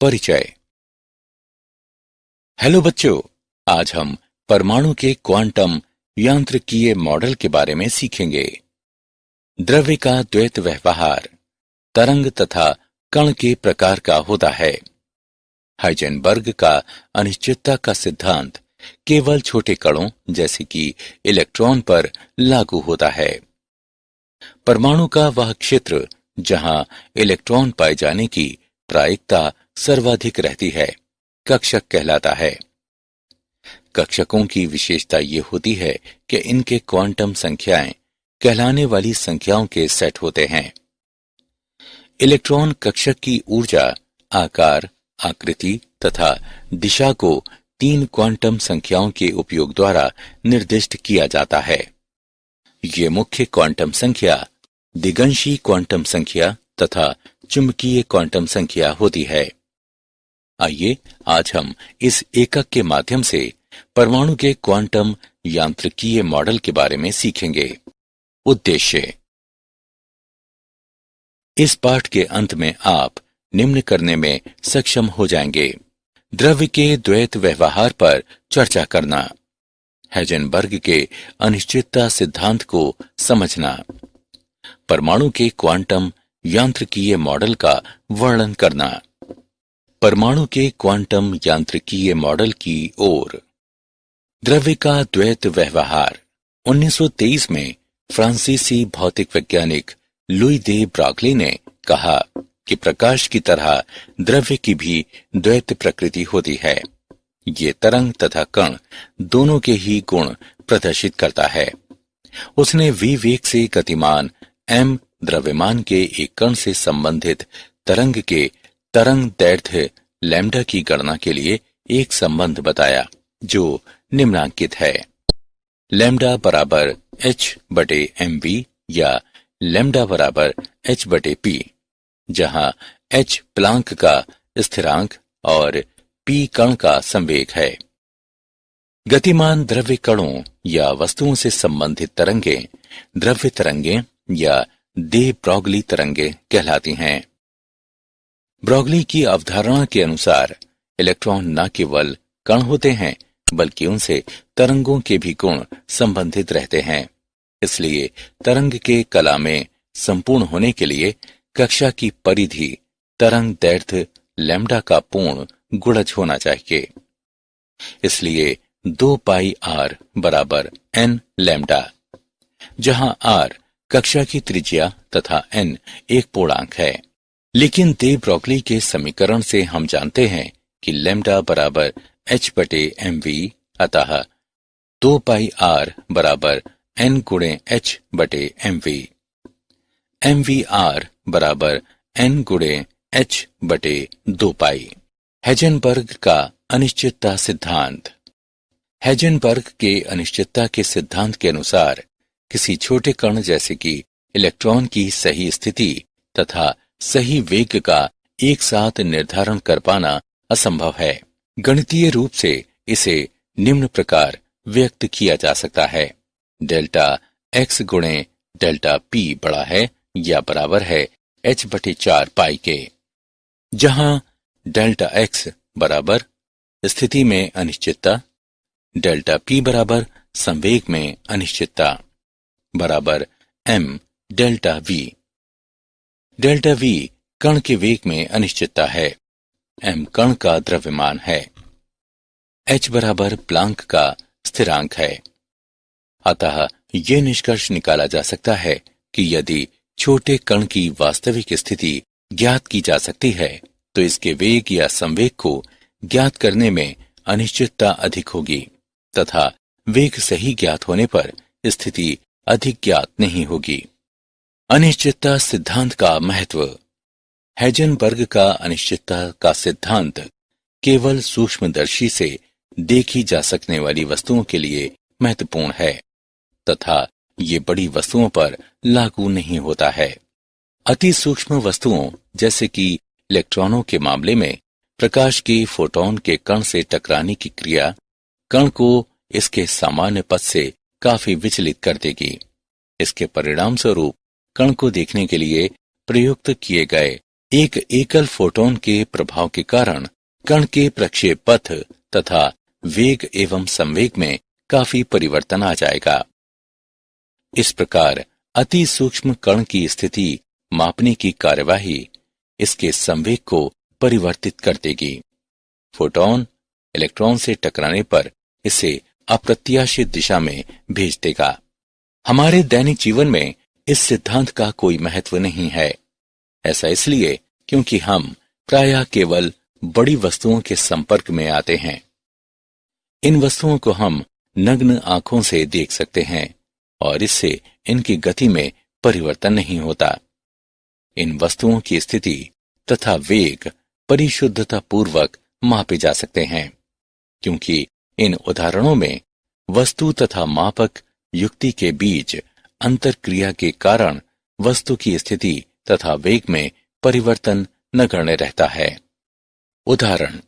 परिचय। हेलो बच्चों, आज हम परमाणु के क्वांटम यांत्रिकीय मॉडल के बारे में सीखेंगे। द्रव्य का द्वैत व्यवहार तरंग तथा कण के प्रकार का होता है। हाइजेनबर्ग का अनिश्चितता का सिद्धांत केवल छोटे कणों जैसे कि इलेक्ट्रॉन पर लागू होता है। परमाणु का वह क्षेत्र जहां इलेक्ट्रॉन पाए जाने की प्रायिकता सर्वाधिक रहती है, कक्षक कहलाता है। कक्षकों की विशेषता ये होती है कि इनके क्वांटम संख्याएं कहलाने वाली संख्याओं के सेट होते हैं। इलेक्ट्रॉन कक्षक की ऊर्जा, आकार, आकृति तथा दिशा को 3 क्वांटम संख्याओं के उपयोग द्वारा निर्दिष्ट किया जाता है। ये मुख्य क्वांटम संख्या दिगंशी क्वांटम संख्या तथा चुंबकीय क्वांटम संख्या होती है। आइए आज हम इस एकक के माध्यम से परमाणु के क्वांटम यांत्रिकीय मॉडल के बारे में सीखेंगे। उद्देश्य। इस पाठ के अंत में आप निम्न करने में सक्षम हो जाएंगे: द्रव्य के द्वैत व्यवहार पर चर्चा करना, हाइजेनबर्ग के अनिश्चितता सिद्धांत को समझना, परमाणु के क्वांटम यांत्रिकीय मॉडल का वर्णन करना। परमाणु के क्वांटम यांत्रिकीय मॉडल की ओर। द्रव्य का द्वैत व्यवहार। 1923 में फ्रांसीसी भौतिक वैज्ञानिक लुई दे ब्रॉगली ने कहा कि प्रकाश की तरह द्रव्य की भी द्वैत प्रकृति होती है। ये तरंग तथा कण दोनों के ही गुण प्रदर्शित करता है। उसने v वेग से गतिमान m द्रव्यमान के एक कण से संबंधित तरंग के तरंग दैर्ध्य लैम्डा की गणना के लिए एक संबंध बताया जो निम्नांकित है: लैम्डा बराबर h/mv या लैम्डा बराबर h/p, जहां h प्लांक का स्थिरांक और p कण का संवेग है। गतिमान द्रव्य कणों या वस्तुओं से संबंधित तरंगें द्रव्य तरंगें या दे ब्रॉगली तरंगें कहलाती हैं। ब्रॉगली की अवधारणा के अनुसार इलेक्ट्रॉन न केवल कण होते हैं बल्कि उनसे तरंगों के भी गुण संबंधित रहते हैं। इसलिए तरंग के कला में संपूर्ण होने के लिए कक्षा की परिधि तरंग दैर्ध्य लैम्डा का पूर्ण गुणज होना चाहिए। इसलिए 2πr बराबर n लैम्डा, जहां r कक्षा की त्रिज्या तथा n एक पूर्णांक है। लेकिन दे ब्रॉगली के समीकरण से हम जानते हैं कि लैम्डा बराबर h/mv, अतः 2πr बराबर n गुणे h/mv। mvr बराबर n गुणे h/2π। हाइजेनबर्ग का अनिश्चितता सिद्धांत। हाइजेनबर्ग के अनिश्चितता के सिद्धांत के अनुसार किसी छोटे कण जैसे कि इलेक्ट्रॉन की सही स्थिति तथा सही वेग का एक साथ निर्धारण कर पाना असंभव है। गणितीय रूप से इसे निम्न प्रकार व्यक्त किया जा सकता है: डेल्टा x गुणे डेल्टा p बड़ा है या बराबर है h/4π के, जहां डेल्टा x बराबर स्थिति में अनिश्चितता, डेल्टा p बराबर संवेग में अनिश्चितता, बराबर m delta v। Delta v कण के वेग में अनिश्चितता है, m कण का द्रव्यमान है, h बराबर प्लांक का स्थिरांक है। अतः ये निष्कर्ष निकाला जा सकता है कि यदि छोटे कण की वास्तविक स्थिति ज्ञात की जा सकती है तो इसके वेग या संवेग को ज्ञात करने में अनिश्चितता अधिक होगी तथा वेग सही ज्ञात होने पर स्थिति अधिक ज्ञात नहीं होगी। अनिश्चितता सिद्धांत का महत्व। हाइजेनबर्ग का अनिश्चितता का सिद्धांत केवल सूक्ष्मदर्शी से देखी जा सकने वाली वस्तुओं के लिए महत्वपूर्ण है तथा ये बड़ी वस्तुओं पर लागू नहीं होता है। अति सूक्ष्म वस्तुओं जैसे कि इलेक्ट्रॉनों के मामले में प्रकाश के फोटॉन के कण से टकराने की क्रिया कण को इसके सामान्य पथ से काफी विचलित कर देगी। इसके परिणाम स्वरूप कण को देखने के लिए प्रयुक्त किए गए एक एकल फोटोन के प्रभाव के कारण कण के प्रक्षेप पथ तथा वेग एवं संवेग में काफी परिवर्तन आ जाएगा। इस प्रकार अति सूक्ष्म कण की स्थिति मापने की कार्यवाही इसके संवेग को परिवर्तित कर देगी। फोटोन इलेक्ट्रॉन से टकराने पर इसे अप्रत्याशित दिशा में भेज देगा। हमारे दैनिक जीवन में इस सिद्धांत का कोई महत्व नहीं है। ऐसा इसलिए क्योंकि हम प्रायः केवल बड़ी वस्तुओं के संपर्क में आते हैं। इन वस्तुओं को हम नग्न आंखों से देख सकते हैं और इससे इनकी गति में परिवर्तन नहीं होता। इन वस्तुओं की स्थिति तथा वेग परिशुद्धता पूर्वक मापे जा सकते हैं, क्योंकि इन उदाहरणों में वस्तु तथा मापक युक्ति के बीच अंतरक्रिया के कारण वस्तु की स्थिति तथा वेग में परिवर्तन नगण्य रहता है। उदाहरण,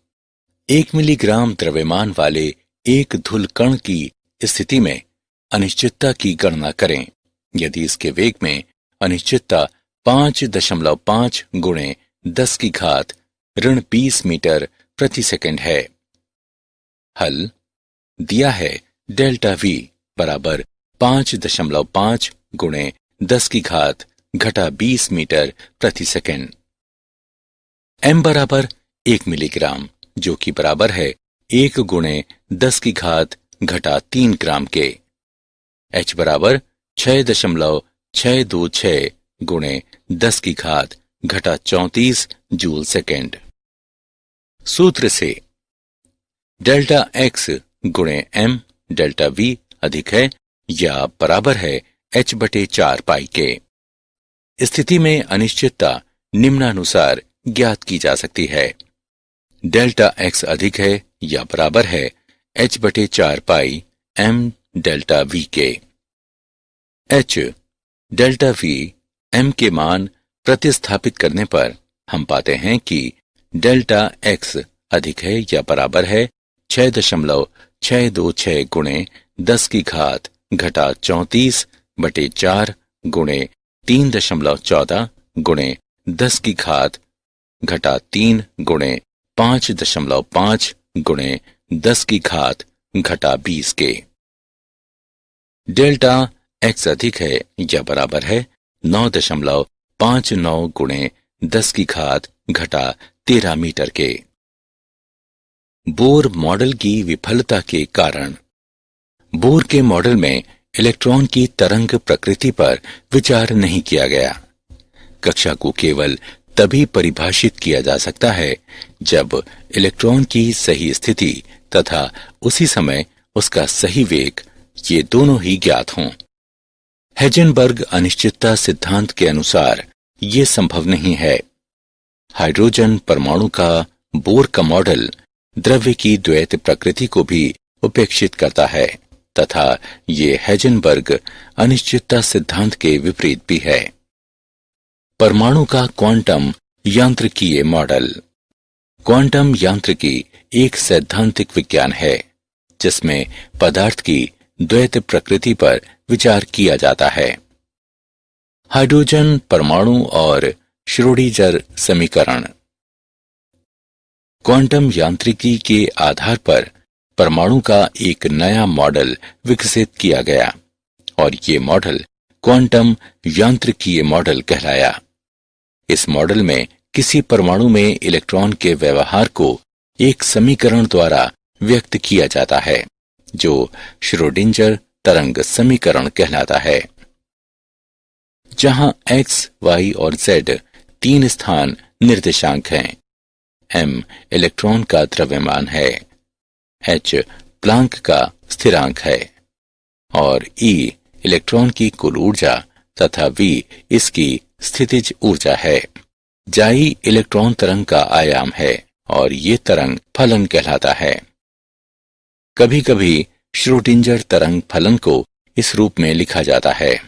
1 मिलीग्राम द्रव्यमान वाले एक धूल कण की स्थिति में अनिश्चितता की गणना करें यदि इसके वेग में अनिश्चितता 5.5 गुणे 10 की घात ऋण 20 मीटर प्रति सेकंड है। हल दिया है डेल्टा V बराबर 5.5 गुणे 10 की घात घटा 20 मीटर प्रति सेकंड। m बराबर 1 मिलीग्राम जो कि बराबर है 1 गुणे 10 की घात घटा 3 ग्राम के। h बराबर 6.626 गुणे 10 की घात घटा 34 जूल सेकेंड। सूत्र से डेल्टा x गुणे m डेल्टा V अधिक है या बराबर है h/4 पाई के। स्थिति में अनिश्चितता निम्नानुसार ज्ञात की जा सकती है। डेल्टा x अधिक है या बराबर है h/4 पाई m डेल्टा V के। h डेल्टा V m के मान प्रतिस्थापित करने पर हम पाते हैं कि डेल्टा x अधिक है या बराबर है 6.626 गुणे 10 की घात घटा 34/4 गुणे 3.14 गुणे 10 की घात घटा 3 गुणे 5.5 गुणे 10 की घात घटा 20 के। डेल्टा x अधिक है या बराबर है 9.59 गुणे 10 की घात घटा 13 मीटर के। बोर मॉडल की विफलता के कारण। बोर के मॉडल में इलेक्ट्रॉन की तरंग प्रकृति पर विचार नहीं किया गया। कक्षा को केवल तभी परिभाषित किया जा सकता है जब इलेक्ट्रॉन की सही स्थिति तथा उसी समय उसका सही वेग ये दोनों ही ज्ञात हों। हेजनबर्ग अनिश्चितता सिद्धांत के अनुसार ये संभव नहीं है। हाइड्रोजन परमाणु का बोर का मॉडल द्रव्य की द्वैत प्रकृति को भी उपेक्षित करता है तथा ये हेजनबर्ग अनिश्चितता सिद्धांत के विपरीत भी है। परमाणु का क्वांटम यांत्रिकीय मॉडल। क्वांटम यांत्रिकी एक सैद्धांतिक विज्ञान है जिसमें पदार्थ की द्वैत प्रकृति पर विचार किया जाता है। हाइड्रोजन परमाणु और श्रोडिंजर समीकरण। क्वांटम यांत्रिकी के आधार पर परमाणु का एक नया मॉडल विकसित किया गया और ये मॉडल क्वांटम यांत्रिकीय मॉडल कहलाया। इस मॉडल में किसी परमाणु में इलेक्ट्रॉन के व्यवहार को एक समीकरण द्वारा व्यक्त किया जाता है जो श्रोडिंजर तरंग समीकरण कहलाता है, जहां x, y और z 3 स्थान निर्देशांक हैं। m इलेक्ट्रॉन का द्रव्यमान है, h प्लांक का स्थिरांक है और E इलेक्ट्रॉन की कुल ऊर्जा तथा V इसकी स्थितिज ऊर्जा है। जाई इलेक्ट्रॉन तरंग का आयाम है और ये तरंग फलन कहलाता है। कभी कभी श्रोडिंजर तरंग फलन को इस रूप में लिखा जाता है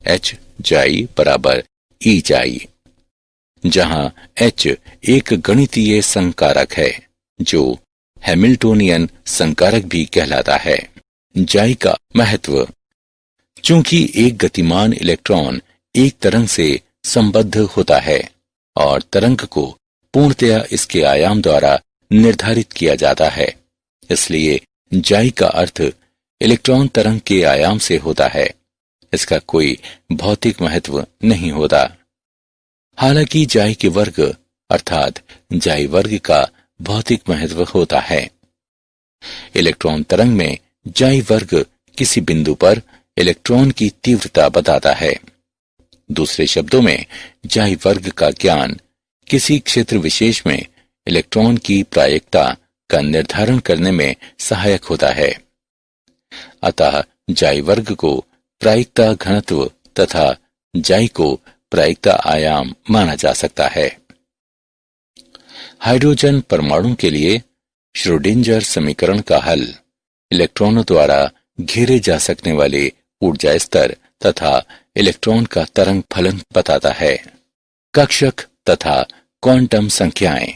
h जाई बराबर E जाई, जहां h एक गणितीय संकारक है जो हैमिल्टोनियन संकारक भी कहलाता है। जाई का महत्व। चूंकि एक गतिमान इलेक्ट्रॉन एक तरंग से संबद्ध होता है और तरंग को पूर्णतया इसके आयाम द्वारा निर्धारित किया जाता है। इसलिए जाई का अर्थ इलेक्ट्रॉन तरंग के आयाम से होता है। इसका कोई भौतिक महत्व नहीं होता। हालांकि जाई के वर्ग अर्थात जाई वर्ग का भौतिक महत्व होता है। इलेक्ट्रॉन तरंग में जाई वर्ग किसी बिंदु पर इलेक्ट्रॉन की तीव्रता बताता है। दूसरे शब्दों में जाई वर्ग का ज्ञान किसी क्षेत्र विशेष में इलेक्ट्रॉन की प्रायिकता का निर्धारण करने में सहायक होता है। अतः जाई वर्ग को प्रायिकता घनत्व तथा जाई को प्रायिकता आयाम माना जा सकता है। हाइड्रोजन परमाणु के लिए श्रोडिंजर समीकरण का हल इलेक्ट्रॉनों द्वारा घेरे जा सकने वाले ऊर्जा स्तर तथा इलेक्ट्रॉन का तरंग फलन बताता है। कक्षक तथा क्वांटम संख्याएं।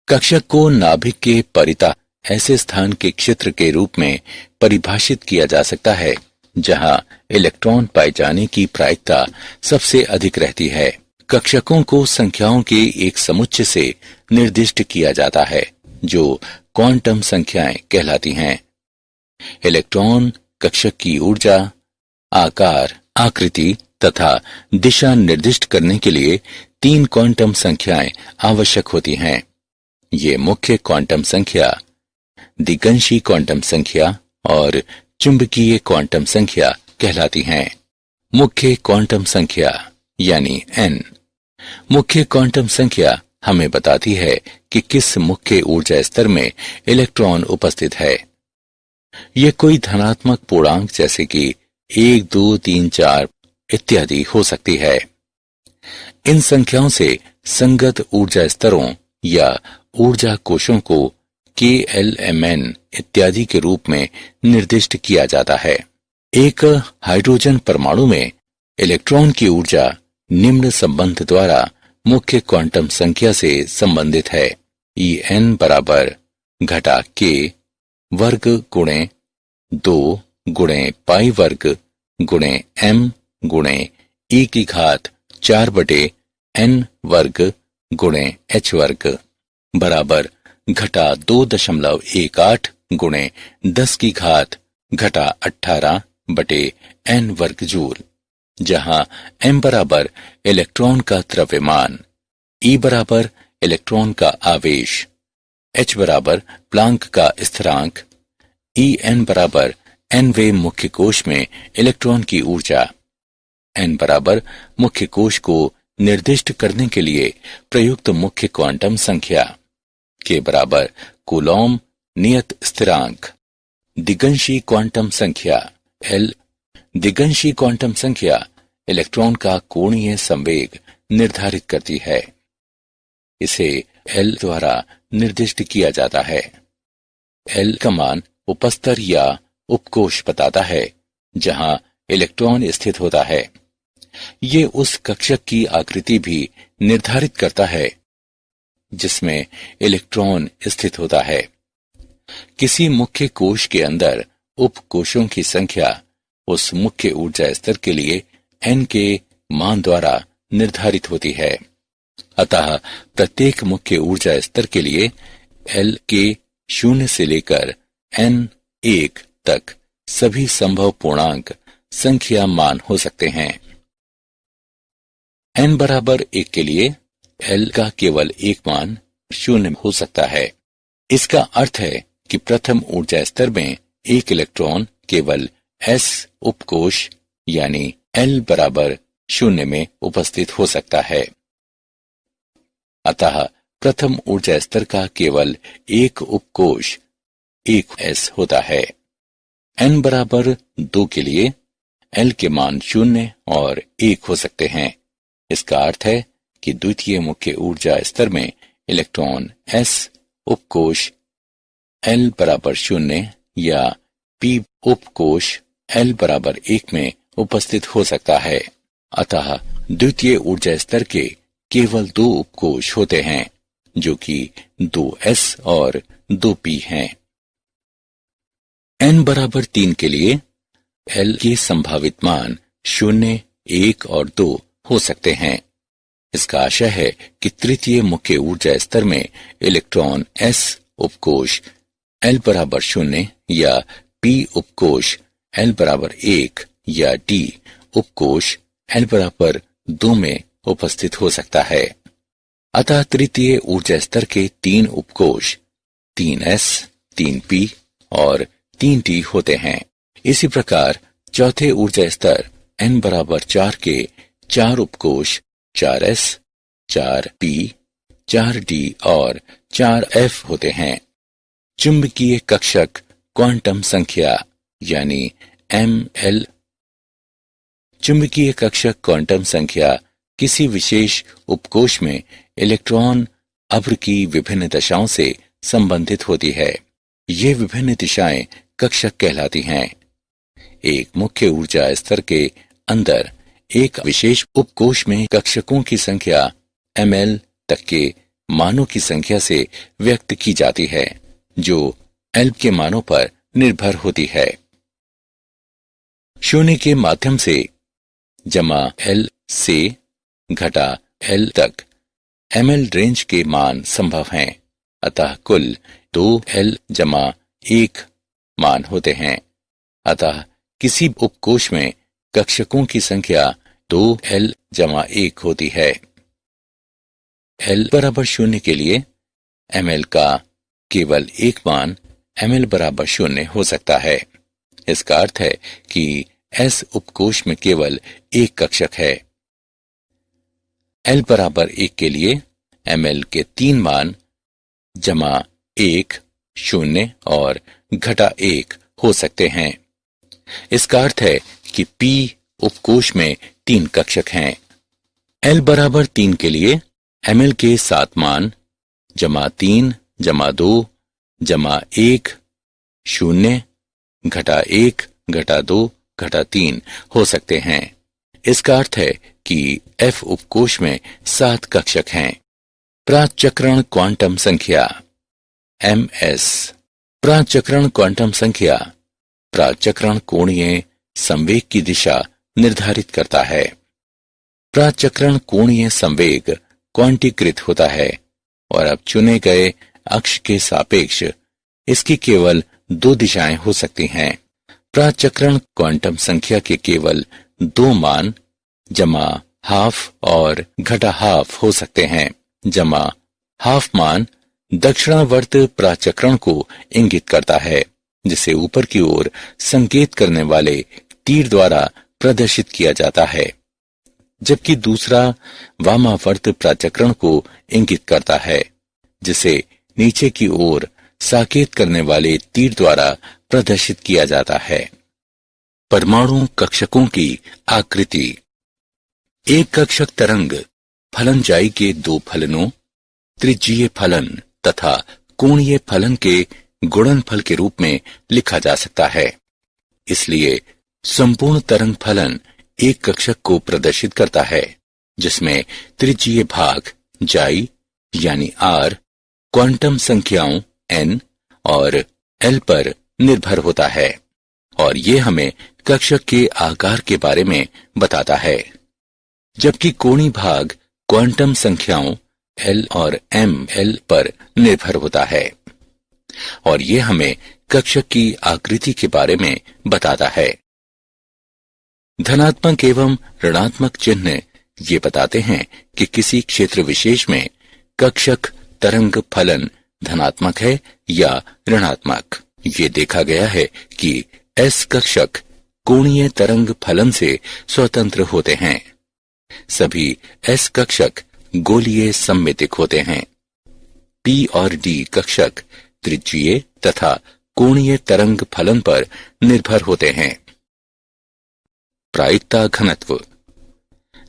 कक्षक को नाभिक के परितः ऐसे स्थान के क्षेत्र के रूप में परिभाषित किया जा सकता है जहां इलेक्ट्रॉन पाए जाने की प्रायिकता सबसे अधिक रहती है। कक्षकों को संख्याओं के एक समुच्चय से निर्दिष्ट किया जाता है जो क्वांटम संख्याएं कहलाती हैं। इलेक्ट्रॉन कक्षक की ऊर्जा, आकार, आकृति तथा दिशा निर्दिष्ट करने के लिए 3 क्वांटम संख्याएं आवश्यक होती हैं। ये मुख्य क्वांटम संख्या, दिगंशी क्वांटम संख्या और चुंबकीय क्वांटम संख्या कहलाती हैं। मुख्य क्वांटम संख्या यानी n। मुख्य क्वांटम संख्या हमें बताती है कि किस मुख्य ऊर्जा स्तर में इलेक्ट्रॉन उपस्थित है। यह कोई धनात्मक पूर्णांक जैसे कि 1, 2, 3, 4 इत्यादि हो सकती है। इन संख्याओं से संगत ऊर्जा स्तरों या ऊर्जा कोशों को KLMN इत्यादि के रूप में निर्दिष्ट किया जाता है। एक हाइड्रोजन परमाणु में इलेक्ट्रॉन की ऊर्जा निम्न संबंध द्वारा मुख्य क्वांटम संख्या से संबंधित है। En बराबर घटा k वर्ग गुणे 2 गुणे पाई वर्ग गुणे m गुणे e की घात 4 बटे n वर्ग गुणे h वर्ग बराबर घटा 2.18 गुणे 10 की घात घटा 18 बटे n वर्ग जूल, जहां m बराबर इलेक्ट्रॉन का द्रव्यमान, E बराबर इलेक्ट्रॉन का आवेश, h बराबर प्लांक का स्थिरांक, En बराबर nवें मुख्य कोश में इलेक्ट्रॉन की ऊर्जा, n बराबर मुख्य कोश को निर्दिष्ट करने के लिए प्रयुक्त मुख्य क्वांटम संख्या, k बराबर कूलॉम नियत स्थिरांक। दिगंशी क्वांटम संख्या L। दिगंशी क्वांटम संख्या इलेक्ट्रॉन का कोणीय संवेग निर्धारित करती है। इसे L द्वारा निर्दिष्ट किया जाता है। L का मान उपस्तर या उपकोश बताता है जहां इलेक्ट्रॉन स्थित होता है। ये उस कक्षक की आकृति भी निर्धारित करता है जिसमें इलेक्ट्रॉन स्थित होता है। किसी मुख्य कोश के अंदर उपकोशों की संख्या उस मुख्य ऊर्जा स्तर के लिए n के मान द्वारा निर्धारित होती है। अतः प्रत्येक मुख्य ऊर्जा स्तर के लिए L के 0 से लेकर n1 तक सभी संभव पूर्णांक संख्या मान हो सकते हैं। n बराबर 1 के लिए L का केवल एक मान 0 हो सकता है। इसका अर्थ है कि प्रथम ऊर्जा स्तर में एक इलेक्ट्रॉन केवल s उपकोश यानी L बराबर 0 में उपस्थित हो सकता है। अतः प्रथम ऊर्जा स्तर का केवल एक उपकोश 1s होता है। n बराबर 2 के लिए L के मान 0 और 1 हो सकते हैं। इसका अर्थ है कि द्वितीय मुख्य ऊर्जा स्तर में इलेक्ट्रॉन s उपकोश L बराबर 0 या p उपकोश L बराबर 1 में उपस्थित हो सकता है। अतः द्वितीय ऊर्जा स्तर के केवल 2 उपकोश होते हैं जो कि 2s और 2p हैं। n बराबर 3 के लिए L के संभावित मान 0, 1 और 2 हो सकते हैं। इसका आशय है कि तृतीय मुख्य ऊर्जा स्तर में इलेक्ट्रॉन s उपकोष L बराबर 0 या p उपकोष L बराबर 1 या d उपकोष L बराबर 2 में उपस्थित हो सकता है। अतः तृतीय ऊर्जा स्तर के 3 उपकोष 3s, 3p और 3d होते हैं। इसी प्रकार चौथे ऊर्जा स्तर n बराबर 4 के 4 उपकोष 4s, 4p, 4d और 4f होते हैं। चुंबकीय कक्षक क्वांटम संख्या यानी ml। चुंबकीय कक्षक क्वांटम संख्या किसी विशेष उपकोष में इलेक्ट्रॉन अभ्र की विभिन्न दशाओं से संबंधित होती है। ये विभिन्न दिशाएं कक्षक कहलाती हैं। एक मुख्य ऊर्जा स्तर के अंदर एक विशेष उपकोष में कक्षकों की संख्या ml तक के मानों की संख्या से व्यक्त की जाती है, जो L के मानों पर निर्भर होती है। 0 के माध्यम से जमा L से घटा L तक ml रेंज के मान संभव हैं। अतः कुल 2L जमा 1 मान होते हैं। अतः किसी उपकोष में कक्षकों की संख्या 2L जमा 1 होती है। L बराबर 0 के लिए ml का केवल एक मान ml बराबर 0 हो सकता है। इसका अर्थ है कि S उपकोष में केवल एक कक्षक है। L बराबर 1 के लिए ml के 3 मान जमा 1, 0 और घटा 1 हो सकते हैं। इसका अर्थ है कि P उपकोष में 3 कक्षक हैं। L बराबर 3 के लिए ml के 7 मान जमा 3, जमा 2, जमा 1, 0, घटा 1, घटा 2, घटा 3 हो सकते हैं। इसका अर्थ है कि F उपकोष में 7 कक्षक हैं। प्राचक्रण क्वांटम संख्या ms। प्राचक्रण क्वांटम संख्या प्राचक्रण कोणीय संवेग की दिशा निर्धारित करता है। प्राचक्रण कोणीय संवेग क्वांटीकृत होता है और अब चुने गए अक्ष के सापेक्ष इसकी केवल 2 दिशाएं हो सकती हैं। प्राचक्रण क्वांटम संख्या के केवल 2 मान जमा हाफ और घटा हाफ हो सकते हैं। जमा हाफ मान दक्षिणावर्त प्राचक्रण को इंगित करता है, जिसे ऊपर की ओर संकेत करने वाले तीर द्वारा प्रदर्शित किया जाता है, जबकि दूसरा वामावर्त प्राचक्रण को इंगित करता है, जिसे नीचे की ओर साकेत करने वाले तीर द्वारा प्रदर्शित किया जाता है। परमाणु कक्षकों की आकृति। एक कक्षक तरंग फलनजाई के 2 फलनों त्रिज्यीय फलन तथा कोणीय फलन के गुणनफल के रूप में लिखा जा सकता है। इसलिए संपूर्ण तरंग फलन एक कक्षक को प्रदर्शित करता है, जिसमें त्रिज्यीय भाग जाई यानी r क्वांटम संख्याओं n और l पर निर्भर होता है, और ये हमें कक्षक के आकार के बारे में बताता है। जबकि कोणीय भाग क्वांटम संख्याओं l और ml पर निर्भर होता है, और ये हमें कक्षक की आकृति के बारे में बताता है। धनात्मक एवं ऋणात्मक चिन्ह ये बताते हैं कि किसी क्षेत्र विशेष में कक्षक तरंग फलन धनात्मक है या ऋणात्मक। ये देखा गया है कि S कक्षक कोणीय तरंग फलन से स्वतंत्र होते हैं। सभी S कक्षक गोलीय सममितिक होते हैं। P और D कक्षक त्रिज्यीय तथा कोणीय तरंग फलन पर निर्भर होते हैं। प्रायिकता घनत्व।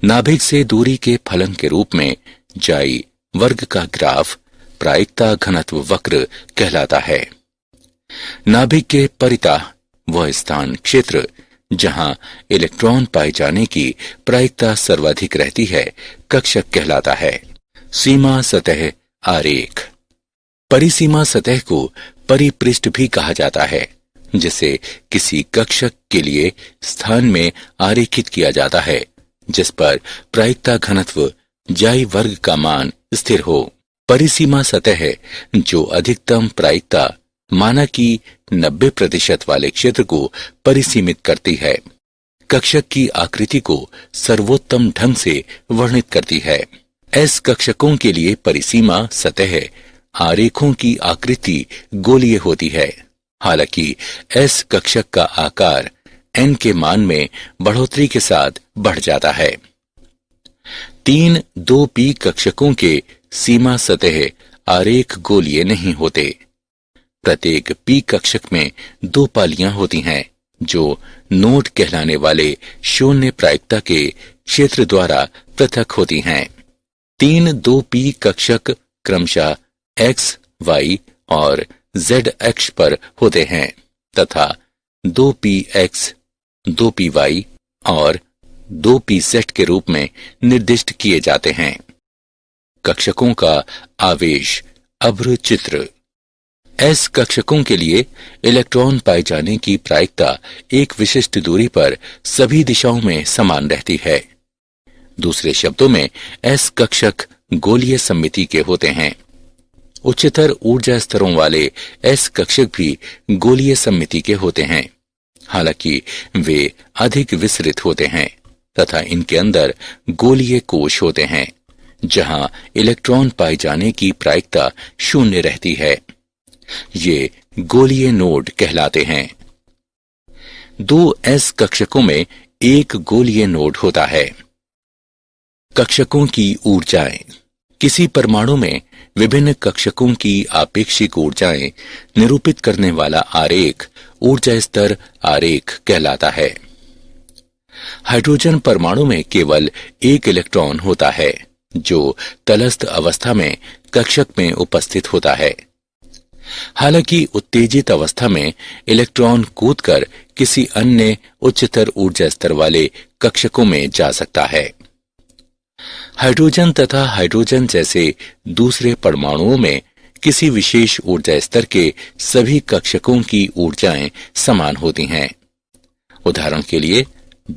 नाभिक से दूरी के फलन के रूप में जाई वर्ग का ग्राफ प्रायिकता घनत्व वक्र कहलाता है। नाभिक के परितः वह स्थान क्षेत्र जहां इलेक्ट्रॉन पाए जाने की प्रायिकता सर्वाधिक रहती है कक्षक कहलाता है। सीमा सतह आरेख। परिसीमा सतह को परिपृष्ठ भी कहा जाता है, जिसे किसी कक्षक के लिए स्थान में आरेखित किया जाता है, जिस पर प्रायिकता घनत्व जाई वर्ग का मान स्थिर हो। परिसीमा सतह जो अधिकतम प्रायिकता माना कि 90% वाले क्षेत्र को परिसीमित करती है, कक्षक की आकृति को सर्वोत्तम ढंग से वर्णित करती है। एस कक्षकों के लिए परिसीमा सतह आरेखों की आकृति गोलीय होती है। हालांकि एस कक्षक का आकार n के मान में बढ़ोतरी के साथ बढ़ जाता है। 3 2p कक्षकों के सीमा सतह आरेख गोलीय नहीं होते। प्रत्येक p कक्षक में 2 पालियां होती हैं जो नोड कहलाने वाले शून्य प्रायिकता के क्षेत्र द्वारा पृथक होती हैं। 3 2p कक्षक क्रमशः x, y और z अक्ष पर होते हैं तथा 2px, 2py और 2pz के रूप में निर्दिष्ट किए जाते हैं। कक्षकों का आवेश अभ्र चित्र। एस कक्षकों के लिए इलेक्ट्रॉन पाए जाने की प्रायिकता एक विशिष्ट दूरी पर सभी दिशाओं में समान रहती है। दूसरे शब्दों में एस कक्षक गोलीय सममिति के होते हैं। उच्चतर ऊर्जा स्तरों वाले एस कक्षक भी गोलीय सममिति के होते हैं, हालांकि वे अधिक विस्तृत होते हैं तथा इनके अंदर गोलीय कोश होते हैं जहां इलेक्ट्रॉन पाए जाने की प्रायिकता शून्य रहती है। ये गोलीय नोड कहलाते हैं। 2 एस कक्षकों में एक गोलीय नोड होता है। कक्षकों की ऊर्जाएं। किसी परमाणु में विभिन्न कक्षकों की आपेक्षिक ऊर्जाएं निरूपित करने वाला आरेख ऊर्जा स्तर आरेख कहलाता है। हाइड्रोजन परमाणु में केवल एक इलेक्ट्रॉन होता है जो तलस्थ अवस्था में कक्षक में उपस्थित होता है। हालांकि उत्तेजित अवस्था में इलेक्ट्रॉन कूदकर किसी अन्य उच्चतर ऊर्जा स्तर वाले कक्षकों में जा सकता है। हाइड्रोजन तथा हाइड्रोजन जैसे दूसरे परमाणुओं में किसी विशेष ऊर्जा स्तर के सभी कक्षकों की ऊर्जाएं समान होती हैं। उदाहरण के लिए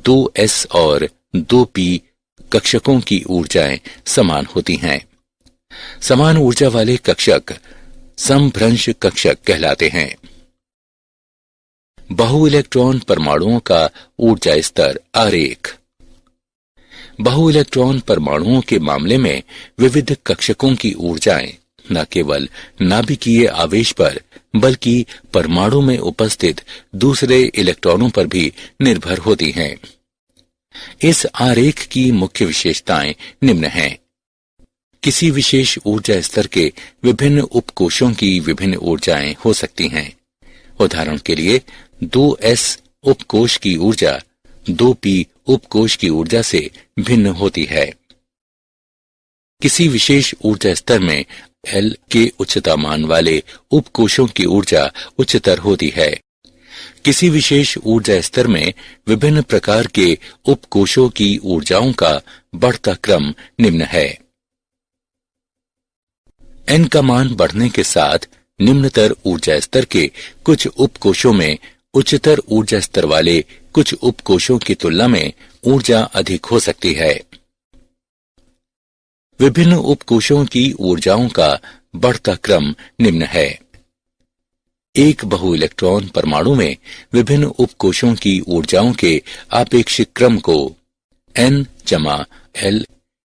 2s और 2p कक्षकों की ऊर्जाएं समान होती हैं। समान ऊर्जा वाले कक्षक समभ्रंश कक्षक कहलाते हैं। बहु इलेक्ट्रॉन परमाणुओं का ऊर्जा स्तर आरेख। बहु इलेक्ट्रॉन परमाणुओं के मामले में विविध कक्षकों की ऊर्जाएं न केवल नाभिकीय आवेश पर बल्कि परमाणु में उपस्थित दूसरे इलेक्ट्रॉनों पर भी निर्भर होती हैं। इस आरेख की मुख्य विशेषताएं निम्न हैं। किसी विशेष ऊर्जा स्तर के विभिन्न उपकोशों की विभिन्न ऊर्जाएं हो सकती हैं। उदाहरण के लिए 2s उपकोश की ऊर्जा 2p उपकोश की ऊर्जा से भिन्न होती है। किसी विशेष ऊर्जा स्तर में L के उच्चता मान वाले उपकोशों की ऊर्जा उच्चतर होती है। किसी विशेष ऊर्जा स्तर में विभिन्न प्रकार के उपकोशों की ऊर्जाओं का बढ़ता क्रम निम्न है। N का मान बढ़ने के साथ निम्नतर ऊर्जा स्तर के कुछ उपकोशों में उच्चतर ऊर्जा स्तर वाले कुछ उपकोशों की तुलना में ऊर्जा अधिक हो सकती है। विभिन्न उपकोशों की ऊर्जाओं का बढ़ता क्रम निम्न है। एक बहु इलेक्ट्रॉन परमाणु में विभिन्न उपकोशों की ऊर्जाओं के आपेक्षिक क्रम को N/L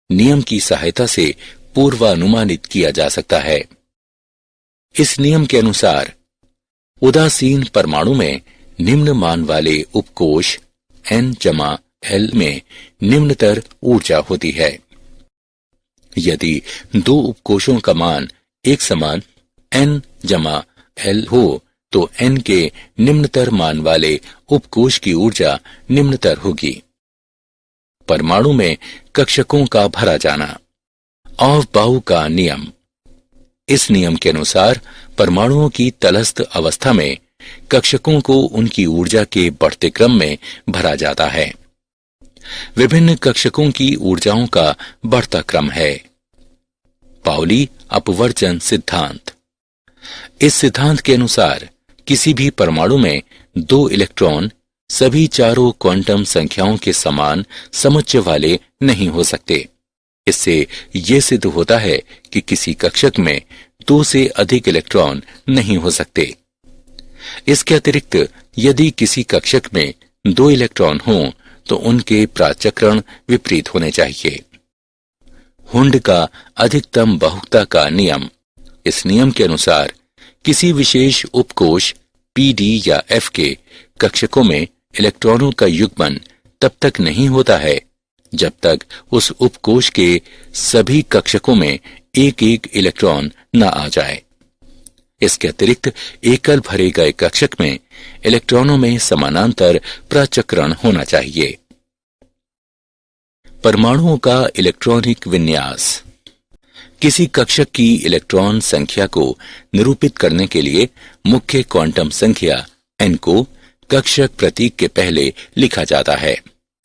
नियम की सहायता से पूर्वानुमानित किया जा सकता है। इस नियम के अनुसार उदासीन परमाणु में निम्न मान वाले उपकोश N/L में निम्नतर ऊर्जा होती है। यदि 2 उपकोशों का मान एक समान N/L हो तो N के निम्नतर मान वाले उपकोश की ऊर्जा निम्नतर होगी। परमाणु में कक्षकों का भरा जाना। ऑफ-बाउ का नियम। इस नियम के अनुसार परमाणुओं की तलस्थ अवस्था में कक्षकों को उनकी ऊर्जा के बढ़ते क्रम में भरा जाता है। विभिन्न कक्षकों की ऊर्जाओं का बढ़ता क्रम है। पाउली अपवर्जन सिद्धांत। इस सिद्धांत के अनुसार किसी भी परमाणु में 2 इलेक्ट्रॉन सभी चारों क्वांटम संख्याओं के समान समुच्चय वाले नहीं हो सकते। इससे ये सिद्ध होता है कि किसी कक्षक में 2 से अधिक इलेक्ट्रॉन नहीं हो सकते। इसके अतिरिक्त यदि किसी कक्षक में 2 इलेक्ट्रॉन हों तो उनके प्राचक्रण विपरीत होने चाहिए। हुंड का अधिकतम बहुकता का नियम। इस नियम के अनुसार किसी विशेष उपकोष पी, डी या एफ के कक्षकों में इलेक्ट्रॉनों का युग्मन तब तक नहीं होता है जब तक उस उपकोष के सभी कक्षकों में एक एक इलेक्ट्रॉन न आ जाए। इसके अतिरिक्त एकल भरे गए कक्षक में इलेक्ट्रॉनों में समानांतर प्रचक्रण होना चाहिए। परमाणुओं का इलेक्ट्रॉनिक विन्यास। किसी कक्षक की इलेक्ट्रॉन संख्या को निरूपित करने के लिए मुख्य क्वांटम संख्या n को कक्षक प्रतीक के पहले लिखा जाता है,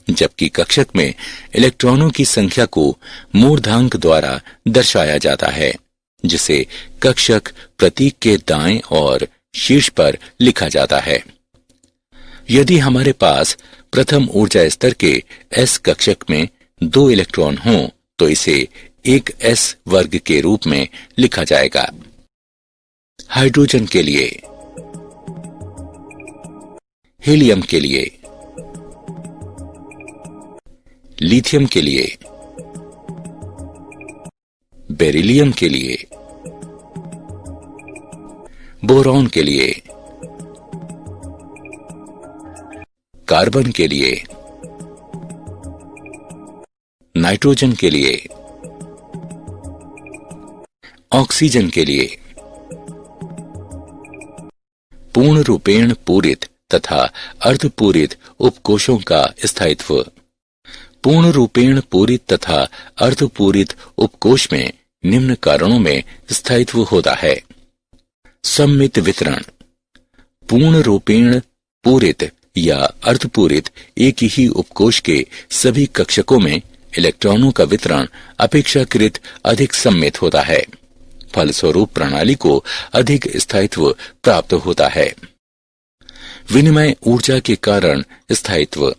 जबकि कक्षक में इलेक्ट्रॉनों की संख्या को मूर्धांक द्वारा दर्शाया जाता है, जिसे कक्षक प्रतीक के दाएं और शीर्ष पर लिखा जाता है। यदि हमारे पास प्रथम ऊर्जा स्तर के s कक्षक में 2 इलेक्ट्रॉन हों तो इसे एक s वर्ग के रूप में लिखा जाएगा। हाइड्रोजन के लिए, हीलियम के लिए, लिथियम के लिए, बेरिलियम के लिए, बोरॉन के लिए, कार्बन के लिए, नाइट्रोजन के लिए, ऑक्सीजन के लिए। पूर्ण रूपेण पूरित तथा अर्धपूरित उपकोषों का स्थायित्व। पूर्ण रूपेण पूरित तथा अर्धपूरित उपकोष में निम्न कारणों में स्थायित्व होता है। सम्मित वितरण। पूर्ण रूपेण पूरित या अर्धपूरित एक ही उपकोष के सभी कक्षकों में इलेक्ट्रॉनों का वितरण अपेक्षाकृत अधिक सम्मित होता है। फलस्वरूप प्रणाली को अधिक स्थायित्व प्राप्त होता है। विनिमय ऊर्जा के कारण स्थायित्व।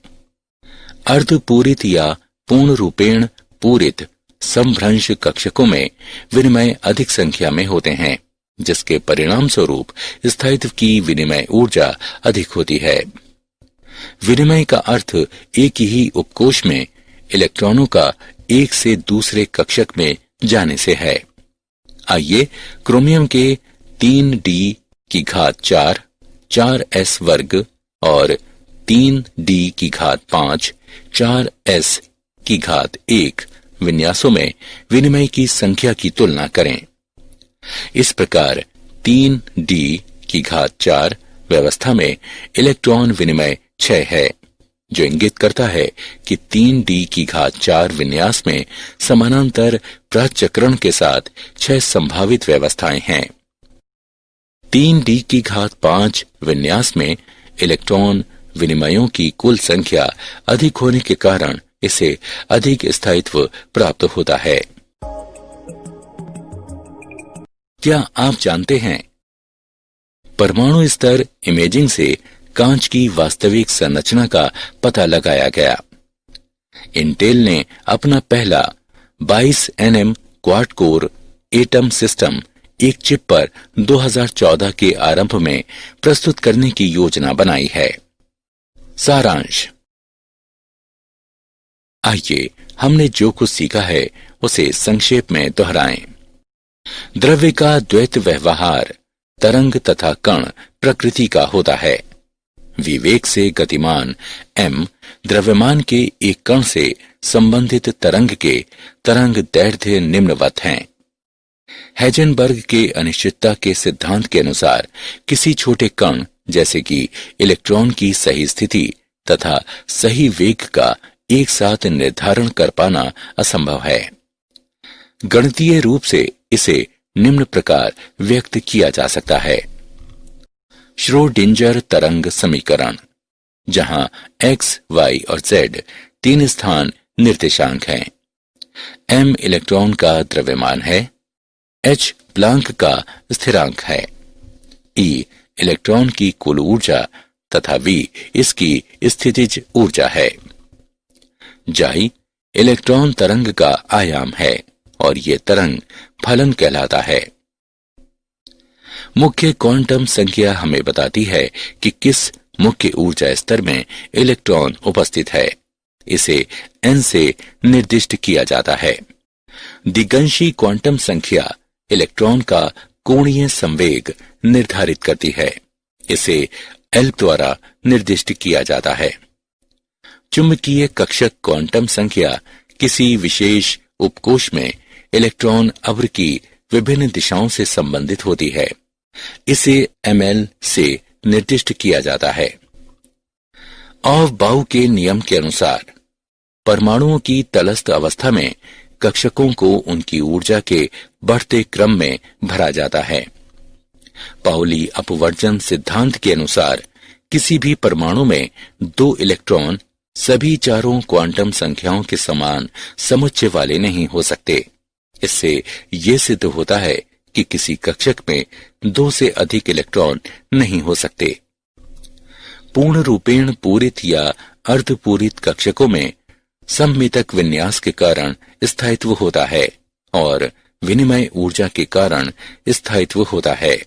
अर्धपूरित या पूर्ण रूपेण पूरित समभ्रंश कक्षकों में विनिमय अधिक संख्या में होते हैं, जिसके परिणाम स्वरूप स्थायित्व की विनिमय ऊर्जा अधिक होती है। विनिमय का अर्थ एक ही उपकोष में इलेक्ट्रॉनों का एक से दूसरे कक्षक में जाने से है। आइए क्रोमियम के 3d की घात 4, 4s वर्ग और 3d की घात 5, 4s की घात 1 विन्यासों में विनिमय की संख्या की तुलना करें। इस प्रकार 3d की घात 4 व्यवस्था में इलेक्ट्रॉन विनिमय 6 है, जो इंगित करता है कि 3d की घात 4 विन्यास में समानांतर प्रचक्रण के साथ 6 संभावित व्यवस्थाएं हैं। 3d की घात 5 विन्यास में इलेक्ट्रॉन विनिमयों की कुल संख्या अधिक होने के कारण इसे अधिक स्थायित्व प्राप्त होता है। क्या आप जानते हैं, परमाणु स्तर इमेजिंग से कांच की वास्तविक संरचना का पता लगाया गया। इंटेल ने अपना पहला 22 nm quad core atom system एक चिप पर 2014 के आरंभ में प्रस्तुत करने की योजना बनाई है। सारांश। आइए हमने जो कुछ सीखा है उसे संक्षेप में दोहराएं। द्रव्य का द्वैत व्यवहार तरंग तथा कण प्रकृति का होता है। विवेक से गतिमान m द्रव्यमान के एक कण से संबंधित तरंग के तरंग दैर्ध्य निम्नवत हैं। हेजनबर्ग के अनिश्चितता के सिद्धांत के अनुसार किसी छोटे कण जैसे कि इलेक्ट्रॉन की सही स्थिति तथा सही वेग का एक साथ निर्धारण कर पाना असंभव है। गणितीय रूप से इसे निम्न प्रकार व्यक्त किया जा सकता है। श्रोडिंजर तरंग समीकरण, जहां x, y और z 3 स्थान निर्देशांक हैं। m इलेक्ट्रॉन का द्रव्यमान है, h प्लांक का स्थिरांक है, E इलेक्ट्रॉन की कुल ऊर्जा तथा V इसकी स्थितिज ऊर्जा है। जाई इलेक्ट्रॉन तरंग का आयाम है और ये तरंग फलन कहलाता है। मुख्य क्वांटम संख्या हमें बताती है कि किस मुख्य ऊर्जा स्तर में इलेक्ट्रॉन उपस्थित है। इसे n से निर्दिष्ट किया जाता है। दिगंशी क्वांटम संख्या इलेक्ट्रॉन का कोणीय संवेग निर्धारित करती है। इसे L द्वारा निर्दिष्ट किया जाता है। चुंबकीय कक्षक क्वांटम संख्या किसी विशेष उपकोश में इलेक्ट्रॉन अव्र की विभिन्न दिशाओं से संबंधित होती है। इसे ml से निर्दिष्ट किया जाता है। ऑफ-बाउ के नियम के अनुसार परमाणुओं की तलस्थ अवस्था में कक्षकों को उनकी ऊर्जा के बढ़ते क्रम में भरा जाता है। पाउली अपवर्जन सिद्धांत के अनुसार किसी भी परमाणु में 2 इलेक्ट्रॉन सभी चारों क्वांटम संख्याओं के समान समुच्चय वाले नहीं हो सकते। इससे ये सिद्ध होता है कि किसी कक्षक में 2 से अधिक इलेक्ट्रॉन नहीं हो सकते। पूर्ण रूपेण पूरित या अर्धपूरित कक्षकों में सममितक विन्यास के कारण स्थायित्व होता है और विनिमय ऊर्जा के कारण स्थायित्व होता है।